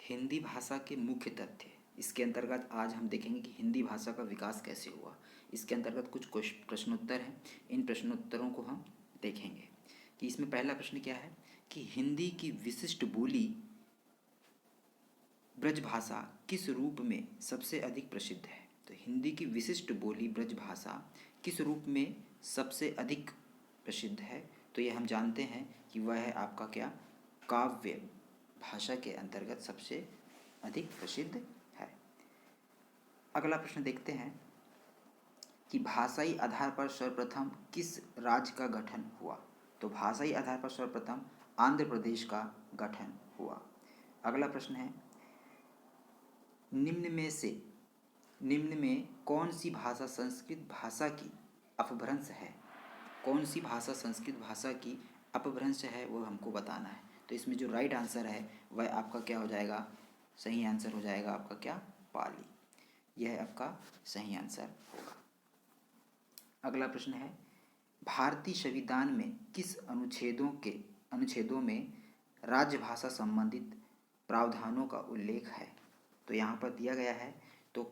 हिंदी भाषा के मुख्य तथ्य। इसके अंतर्गत आज हम देखेंगे कि हिंदी भाषा का विकास कैसे हुआ। इसके अंतर्गत कुछ प्रश्नोत्तर हैं। इन प्रश्नोत्तरों को हम देखेंगे कि इसमें पहला प्रश्न क्या है कि हिंदी की विशिष्ट बोली ब्रजभाषा किस रूप में सबसे अधिक प्रसिद्ध है। तो हिंदी की विशिष्ट बोली ब्रजभाषा किस रूप में सबसे अधिक प्रसिद्ध है। तो ये हम जानते हैं कि वह है आपका क्या, काव्य भाषा के अंतर्गत सबसे अधिक प्रसिद्ध है। अगला प्रश्न देखते हैं कि भाषाई आधार पर सर्वप्रथम किस राज्य का गठन हुआ। तो भाषाई आधार पर सर्वप्रथम आंध्र प्रदेश का गठन हुआ। अगला प्रश्न है निम्न में कौन सी भाषा संस्कृत भाषा की अपभ्रंश है। कौन सी भाषा संस्कृत भाषा की अपभ्रंश है वो हमको बताना है। तो इसमें जो राइट आंसर है वह आपका क्या हो जाएगा, सही आंसर हो जाएगा आपका क्या, पाली। यह आपका सही आंसर होगा। अगला प्रश्न है भारतीय संविधान में किस अनुच्छेदों में राजभाषा संबंधित प्रावधानों का उल्लेख है। तो यहाँ पर दिया गया है, तो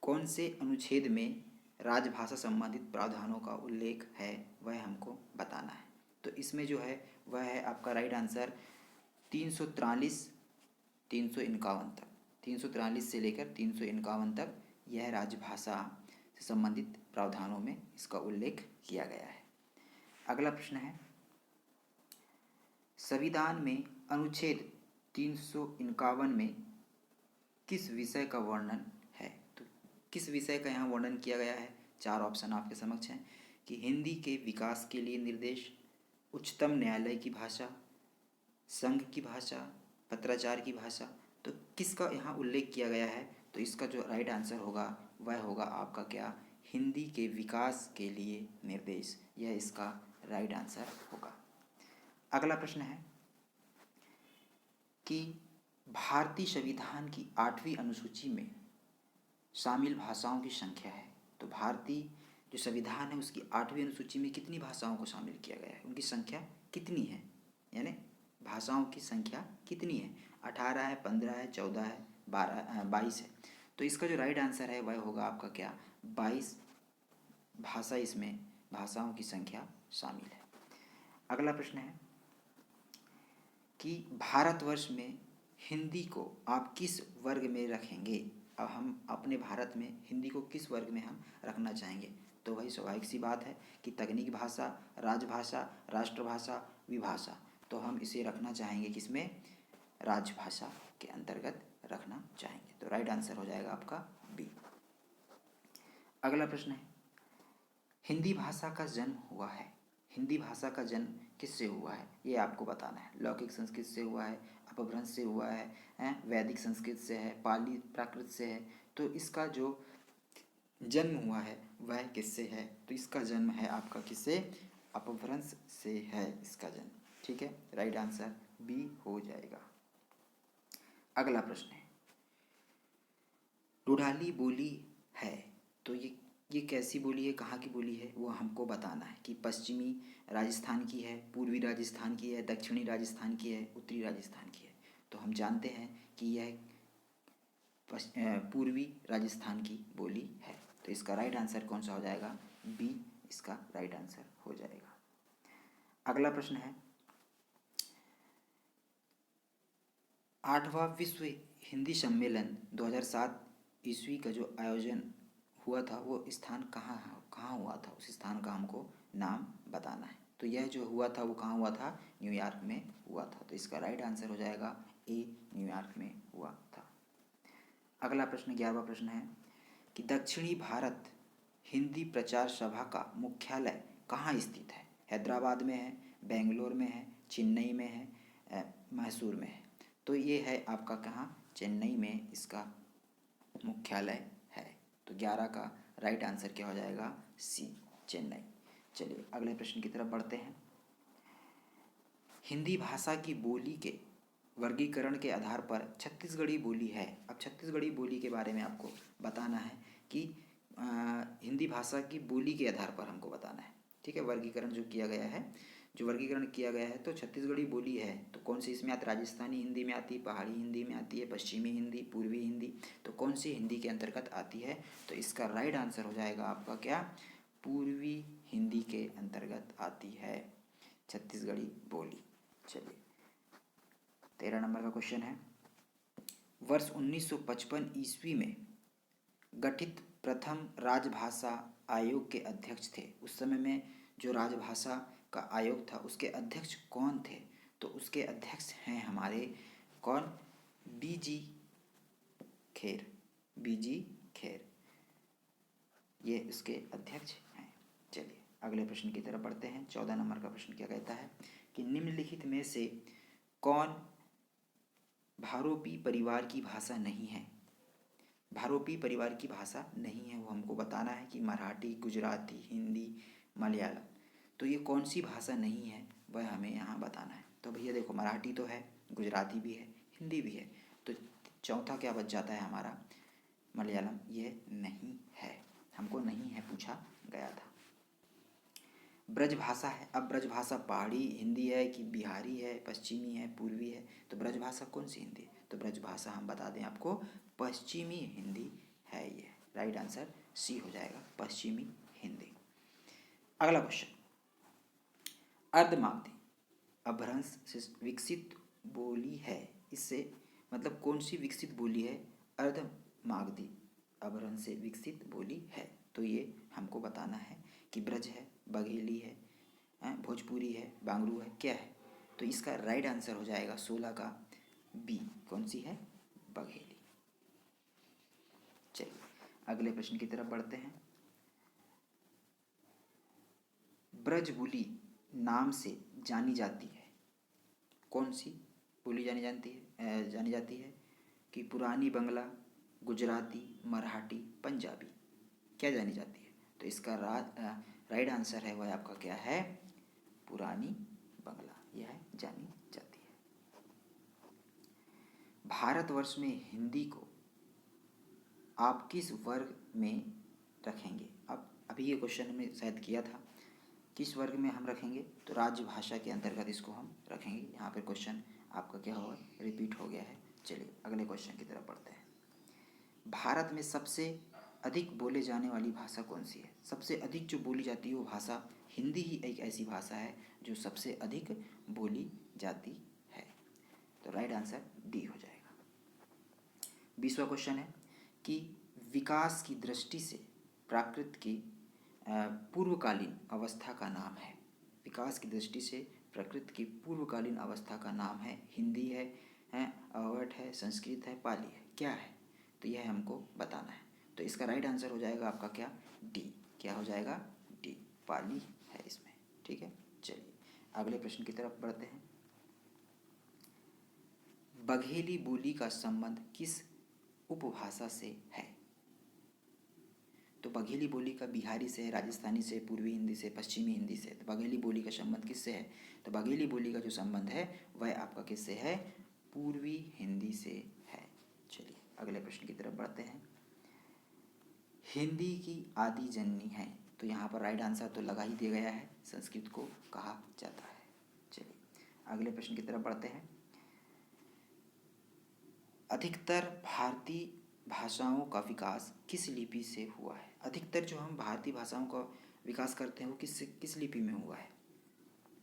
कौन से अनुच्छेद में राजभाषा संबंधित प्रावधानों का उल्लेख है वह हमको बताना है। तो इसमें जो है वह है आपका राइट आंसर 343 351 तक, 343 से लेकर 351 तक यह राजभाषा से संबंधित प्रावधानों में इसका उल्लेख किया गया है। अगला प्रश्न है संविधान में अनुच्छेद 351 में किस विषय का वर्णन है। तो किस विषय का यहाँ वर्णन किया गया है। चार ऑप्शन आपके समक्ष हैं कि हिंदी के विकास के लिए निर्देश, उच्चतम न्यायालय की भाषा, संघ की भाषा, पत्राचार की भाषा। तो किसका यहाँ उल्लेख किया गया है। तो इसका जो राइट आंसर होगा वह होगा आपका क्या, हिंदी के विकास के लिए निर्देश। यह इसका राइट आंसर होगा। अगला प्रश्न है कि भारतीय संविधान की 8वीं अनुसूची में शामिल भाषाओं की संख्या है। तो भारतीय जो संविधान है उसकी 8वीं अनुसूची में कितनी भाषाओं को शामिल किया गया है, उनकी संख्या कितनी है, यानी भाषाओं की संख्या कितनी है। 18 है, 15 है, 14 है, 22 है। तो इसका जो राइट आंसर है वह होगा आपका क्या, 22 भाषा, इसमें भाषाओं की संख्या शामिल है। अगला प्रश्न है कि भारतवर्ष में हिंदी को आप किस वर्ग में रखेंगे। अब हम अपने भारत में हिंदी को किस वर्ग में हम रखना चाहेंगे। तो वही स्वाभाविक सी बात है कि तकनीकी भाषा, राजभाषा, राष्ट्रभाषा, विभाषा। तो हम इसे रखना चाहेंगे किसमें, राजभाषा के अंतर्गत रखना चाहेंगे। तो राइट आंसर हो जाएगा आपका बी। अगला प्रश्न है हिंदी भाषा का जन्म हुआ है। हिंदी भाषा का जन्म किससे हुआ है ये आपको बताना है। लौकिक संस्कृत से हुआ है, अपभ्रंश से हुआ है, वैदिक संस्कृत से है, पाली प्राकृत से है। तो इसका जो जन्म हुआ है वह किससे है। तो इसका जन्म है आपका किससे, अपभ्रंश से है इसका जन्म। ठीक है, राइट आंसर बी हो जाएगा। अगला प्रश्न है रुढ़ाली बोली है। तो ये कैसी बोली है, कहाँ की बोली है वो हमको बताना है कि पश्चिमी राजस्थान की है, पूर्वी राजस्थान की है, दक्षिणी राजस्थान की है, उत्तरी राजस्थान की है। तो हम जानते हैं कि यह पूर्वी राजस्थान की बोली है। तो इसका राइट आंसर कौन सा हो जाएगा, बी इसका राइट आंसर हो जाएगा। अगला प्रश्न है 8वां विश्व हिंदी सम्मेलन 2007 ईस्वी का जो आयोजन हुआ था वो स्थान कहाँ हुआ था, उस स्थान का हमको नाम बताना है। तो यह जो हुआ था वो कहाँ हुआ था, न्यूयॉर्क में हुआ था। तो इसका राइट आंसर हो जाएगा ए, न्यूयॉर्क में हुआ था। अगला प्रश्न 11वां प्रश्न है कि दक्षिणी भारत हिंदी प्रचार सभा का मुख्यालय कहाँ स्थित है। हैदराबाद में है, बेंगलोर में है, चेन्नई में है, मैसूर में है। तो ये है आपका कहाँ, चेन्नई में इसका मुख्यालय है। तो 11 का राइट आंसर क्या हो जाएगा, सी, चेन्नई। चलिए अगले प्रश्न की तरफ बढ़ते हैं। हिंदी भाषा की बोली के वर्गीकरण के आधार पर छत्तीसगढ़ी बोली है। अब छत्तीसगढ़ी बोली के बारे में आपको बताना है कि हिंदी भाषा की बोली के आधार पर हमको बताना है। ठीक है, वर्गीकरण जो किया गया है जो वर्गीकरण किया गया है, तो छत्तीसगढ़ी बोली है तो कौन सी इसमें आती है? राजस्थानी हिंदी में आती है, पहाड़ी हिंदी में आती है, पश्चिमी हिंदी, पूर्वी हिंदी, तो कौन सी हिंदी के अंतर्गत आती है? तो इसका राइट आंसर हो जाएगा आपका क्या? पूर्वी हिंदी के अंतर्गत आती है छत्तीसगढ़ी बोली। चलिए 13 नंबर का क्वेश्चन है, वर्ष 1955 ईस्वी में गठित प्रथम राजभाषा आयोग के अध्यक्ष थे। उस समय में जो राजभाषा का आयोग था उसके अध्यक्ष कौन थे? तो उसके अध्यक्ष हैं हमारे कौन? बीजी खेर। बीजी खेर ये उसके अध्यक्ष हैं। चलिए अगले प्रश्न की तरफ बढ़ते हैं। 14 नंबर का प्रश्न क्या कहता है कि निम्नलिखित में से कौन भारोपी परिवार की भाषा नहीं है? भारोपी परिवार की भाषा नहीं है वो हमको बताना है कि मराठी, गुजराती, हिंदी, मलयालम, तो ये कौन सी भाषा नहीं है वह हमें यहाँ बताना है। तो भैया देखो मराठी तो है, गुजराती भी है, हिंदी भी है, तो चौथा क्या बच जाता है हमारा? मलयालम। ये नहीं है, हमको नहीं है पूछा गया था। ब्रजभाषा है। अब ब्रजभाषा पहाड़ी हिंदी है कि बिहारी है, पश्चिमी है, पूर्वी है, तो ब्रजभाषा कौन सी हिंदी है? तो ब्रजभाषा हम बता दें आपको पश्चिमी हिंदी है। ये राइट आंसर सी हो जाएगा, पश्चिमी हिंदी। अगला क्वेश्चन, अर्धमागधी अपभ्रंश से विकसित बोली है, इससे मतलब कौन सी विकसित बोली है? अर्धमागधी अपभ्रंश से विकसित बोली है। तो ये हमको बताना है कि ब्रज है, बघेली है, भोजपुरी है, बांगरू है, क्या है? तो इसका राइट आंसर हो जाएगा 16 का बी। कौन सी है? बघेली। चलिए अगले प्रश्न की तरफ बढ़ते हैं। ब्रज बोली नाम से जानी जाती है, कौन सी बोली जानी जाती है कि पुरानी बंगला, गुजराती, मराठी, पंजाबी, क्या जानी जाती है? तो इसका राइट आंसर है वह आपका क्या है? पुरानी बंगला, यह जानी जाती है। भारतवर्ष में हिंदी को आप किस वर्ग में रखेंगे? अब अभी ये क्वेश्चन हमने शायद किया था, किस वर्ग में हम रखेंगे? तो राजभाषा के अंतर्गत इसको हम रखेंगे। यहाँ पर क्वेश्चन आपका क्या हुआ? रिपीट हो गया है। चलिए अगले क्वेश्चन की तरफ बढ़ते हैं। भारत में सबसे अधिक बोले जाने वाली भाषा कौन सी है? सबसे अधिक जो बोली जाती है वो भाषा हिंदी ही एक ऐसी भाषा है जो सबसे अधिक बोली जाती है। तो राइट आंसर डी हो जाएगा। 20वां क्वेश्चन है कि विकास की दृष्टि से प्राकृत की पूर्वकालीन अवस्था का नाम है। विकास की दृष्टि से प्रकृति की पूर्वकालीन अवस्था का नाम है। हिंदी है, अवध है, संस्कृत है, पाली है, क्या है? तो यह हमको बताना है। तो इसका राइट आंसर हो जाएगा आपका क्या? डी। क्या हो जाएगा? डी, पाली है इसमें। ठीक है, चलिए अगले प्रश्न की तरफ बढ़ते हैं। बघेली बोली का संबंध किस उपभाषा से है? तो बघेली बोली का बिहारी से, राजस्थानी से, पूर्वी हिंदी से, पश्चिमी हिंदी से। तो बघेली बोली का संबंध किससे है? तो बघेली बोली का जो संबंध है वह आपका किससे है? पूर्वी हिंदी से है। चलिए अगले प्रश्न की तरफ बढ़ते हैं। हिंदी की आदि जननी है, तो यहाँ पर राइट आंसर तो लगा ही दिया गया है, संस्कृत को कहा जाता है। चलिए अगले प्रश्न की तरफ बढ़ते हैं। अधिकतर भारतीय भाषाओं का विकास किस लिपि से हुआ है? अधिकतर जो हम भारतीय भाषाओं का विकास करते हैं वो किस लिपि में हुआ है?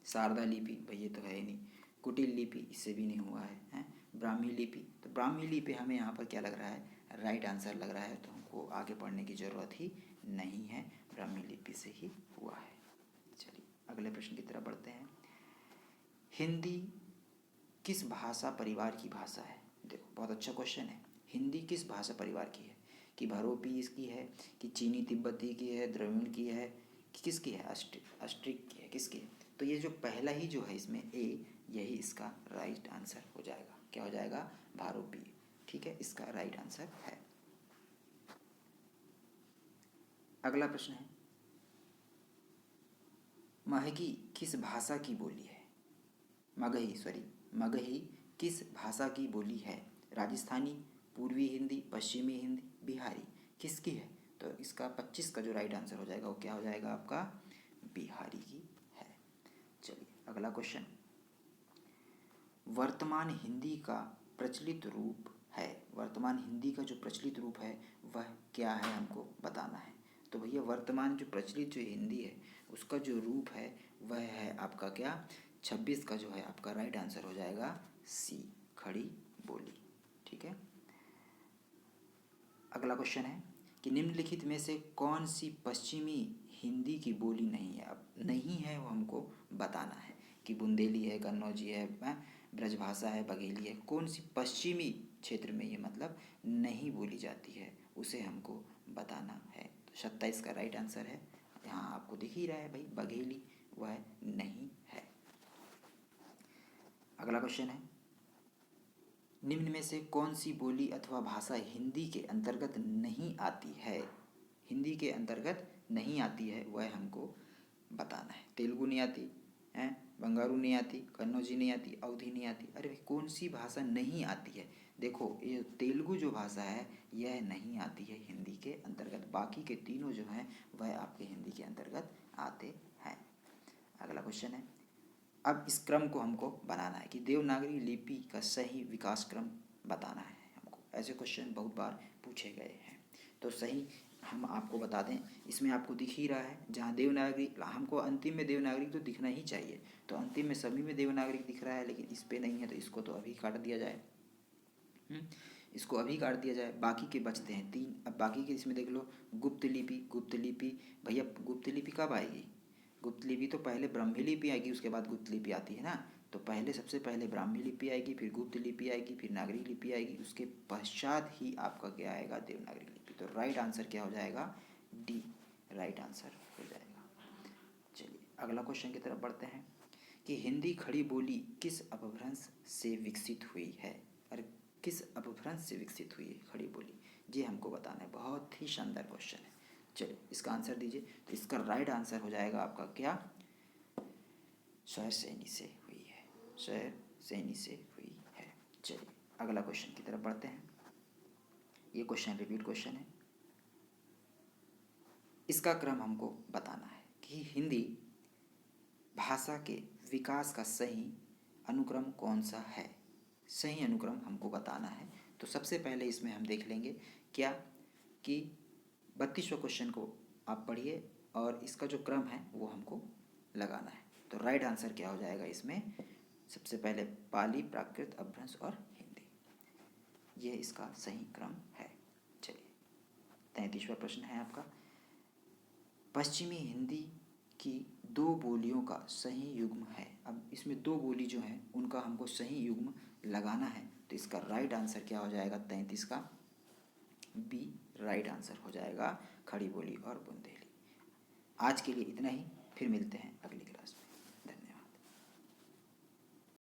शारदा लिपि, भैया तो है ही नहीं। कुटिल लिपि, इससे भी नहीं हुआ है, ब्राह्मी लिपि, तो ब्राह्मी लिपि हमें यहाँ पर क्या लग रहा है? राइट आंसर लग रहा है, तो हमको आगे पढ़ने की ज़रूरत ही नहीं है, ब्राह्मी लिपि से ही हुआ है। चलिए अगले प्रश्न की तरफ बढ़ते हैं। हिंदी किस भाषा परिवार की भाषा है? देखो बहुत अच्छा क्वेश्चन है। हिंदी किस भाषा परिवार की है? कि भारोपी इसकी है, कि चीनी तिब्बती की है, द्रविड़ की है, कि किसकी है? अस्ट्रिक की है, किसकी है? तो ये जो पहला ही जो है इसमें ए, यही इसका राइट आंसर हो जाएगा। क्या हो जाएगा? भारोपी। ठीक है, इसका राइट आंसर है। अगला प्रश्न है, मगही किस भाषा की बोली है? मगही किस भाषा की बोली है? राजस्थानी, पूर्वी हिंदी, पश्चिमी हिंदी, बिहारी, किसकी है? तो इसका 25 का जो राइट आंसर हो जाएगा वो क्या हो जाएगा आपका? बिहारी की है। चलिए अगला क्वेश्चन, वर्तमान हिंदी का प्रचलित रूप है, वर्तमान हिंदी का जो प्रचलित रूप है वह क्या है, हमको बताना है। तो भैया वर्तमान जो प्रचलित जो हिंदी है उसका जो रूप है वह है आपका क्या, 26 का जो है आपका राइट आंसर हो जाएगा सी, खड़ी बोली। ठीक है। अगला क्वेश्चन है कि निम्नलिखित में से कौन सी पश्चिमी हिंदी की बोली नहीं है। अब नहीं है वो हमको बताना है कि बुंदेली है, कन्नौजी है, ब्रजभाषा है, बघेली है, कौन सी पश्चिमी क्षेत्र में ये मतलब नहीं बोली जाती है उसे हमको बताना है। तो 27 का राइट आंसर है, यहाँ आपको दिख ही रहा है भाई, बघेली वह नहीं है। अगला क्वेश्चन है, निम्न में से कौन सी बोली अथवा भाषा हिंदी के अंतर्गत नहीं आती है, हिंदी के अंतर्गत नहीं आती है वह हमको बताना है। तेलुगु नहीं आती है, बंगारू नहीं आती, कन्नौजी नहीं आती, अवधी नहीं आती। अरे कौन सी भाषा नहीं आती है, देखो ये तेलुगु जो भाषा है यह नहीं आती है हिंदी के अंतर्गत, बाकी के तीनों जो हैं वह आपके हिंदी के अंतर्गत आते हैं। अगला क्वेश्चन है, अब इस क्रम को हमको बनाना है कि देवनागरी लिपि का सही विकास क्रम बताना है हमको। ऐसे क्वेश्चन बहुत बार पूछे गए हैं, तो सही हम आपको बता दें, इसमें आपको दिख ही रहा है, जहाँ देवनागरी हमको अंतिम में देवनागरी तो दिखना ही चाहिए, तो अंतिम में सभी में देवनागरी दिख रहा है, लेकिन इस पे नहीं है, तो इसको तो अभी काट दिया जाए। इसको अभी काट दिया जाए, बाकी के बचते हैं 3। अब बाकी के इसमें देख लो, गुप्त लिपि, गुप्त लिपि भैया गुप्त लिपि कब आएगी, गुप्त लिपि तो पहले ब्राह्मी लिपि आएगी, उसके बाद गुप्त लिपि आती है ना। तो पहले सबसे पहले ब्राह्मी लिपि आएगी, फिर गुप्त लिपि आएगी, फिर नागरी लिपि आएगी, उसके पश्चात ही आपका क्या आएगा, देवनागरी लिपि। तो राइट आंसर क्या हो जाएगा, डी राइट आंसर हो जाएगा। चलिए अगला क्वेश्चन की तरफ बढ़ते हैं कि हिंदी खड़ी बोली किस अपभ्रंश से विकसित हुई है। अरे किस अपभ्रंश से विकसित हुई है खड़ी बोली, ये हमको बताना है। बहुत ही शानदार क्वेश्चन है, चलिए इसका आंसर दीजिए। तो इसका राइट आंसर हो जाएगा आपका क्या, स्वरसैनी से हुई है, स्वरसैनी से हुई है। चलिए अगला क्वेश्चन की तरफ बढ़ते हैं। ये क्वेश्चन रिपीट क्वेश्चन है, इसका क्रम हमको बताना है कि हिंदी भाषा के विकास का सही अनुक्रम कौन सा है, सही अनुक्रम हमको बताना है। तो सबसे पहले इसमें हम देख लेंगे क्या कि 32वें क्वेश्चन को आप पढ़िए और इसका जो क्रम है वो हमको लगाना है। तो राइट आंसर क्या हो जाएगा इसमें, सबसे पहले पाली, प्राकृत, अपभ्रंश और हिंदी, ये इसका सही क्रम है। चलिए 33वां प्रश्न है आपका, पश्चिमी हिंदी की 2 बोलियों का सही युग्म है। अब इसमें 2 बोली जो हैं उनका हमको सही युग्म लगाना है, तो इसका राइट आंसर क्या हो जाएगा, 33 का बी राइट आंसर हो जाएगा, खड़ी बोली और बुंदेली। आज के लिए इतना ही, फिर मिलते हैं।